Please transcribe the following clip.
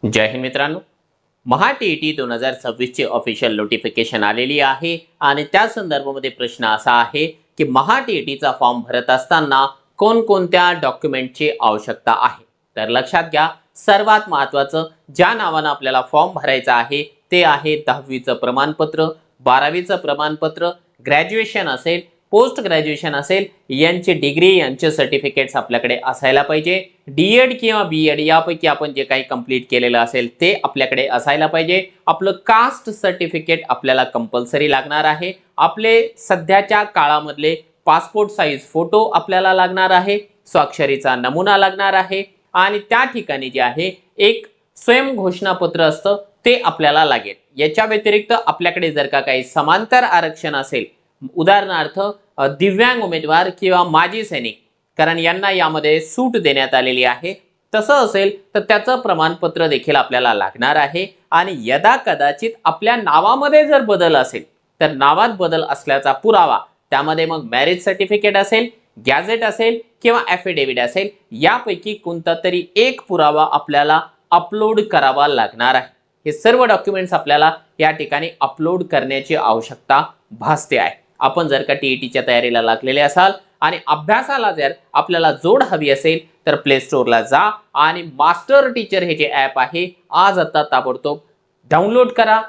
जय हिंद मित्रांनो, महा टी 2026 ची official notification आलेली आहे आणि त्या संदर्भामध्ये प्रश्न असा आहे की महा टीचा फॉर्म भरत असताना कोणकोणत्या डॉक्युमेंटची आवश्यकता आहे। तर लक्षात घ्या, सर्वात महत्त्वाचं ज्या नावाने आपल्याला फॉर्म भरायचा आहे ते आहे 10वीचं प्रमाणपत्र, 12वीचं प्रमाणपत्र, ग्रॅज्युएशन असेल, पोस्ट ग्रॅज्युएशन असेल, यांची डिग्री यांचे सर्टिफिकेट्स आपल्याकडे असायला पाहिजे। डीएड किंवा बीएड यापैकी आपण जे काही कंप्लीट केलेलं असेल ते आपल्याकडे असायला पाहिजे। आपलं कास्ट सर्टिफिकेट आपल्याला कंपल्सरी लागणार आहे। आपले सध्याच्या काळामधले पासपोर्ट साइज फोटो आपल्याला लागणार आहे, स्वाक्षरीचा नमुना लागणार आहे आणि त्या ठिकाणी जे आहे एक स्वयं घोषणापत्र असतं ते आपल्याला लागेल। याच्या व्यतिरिक्त आपल्याकडे जर का काही समांतर आरक्षण असेल, उदाहरणार्थ दिव्यांग उमेदवार किंवा माजी सैनिक, कारण यांना यामध्ये सूट देण्यात आलेली आहे, तसं असेल तर त्याचं प्रमाणपत्र देखील आपल्याला लागणार आहे। आणि यदा कदाचित आपल्या नावामध्ये जर बदल असेल तर नावात बदल असल्याचा पुरावा, त्यामध्ये मग मॅरेज सर्टिफिकेट असेल, गॅझेट असेल किंवा ॲफिडेव्हिट असेल, यापैकी कोणता तरी एक पुरावा आपल्याला अपलोड करावा लागणार आहे। हे सर्व डॉक्युमेंट्स आपल्याला या ठिकाणी अपलोड करण्याची आवश्यकता भासते आहे। आपण जर का टीईटीच्या तयारीला लागलेले असाल आणि अभ्यासाला जर आपल्याला जोड हवी असेल तर प्ले स्टोअरला जा आणि मास्टर टीचर हे जे ॲप आहे आज आता ताबडतोब डाउनलोड करा,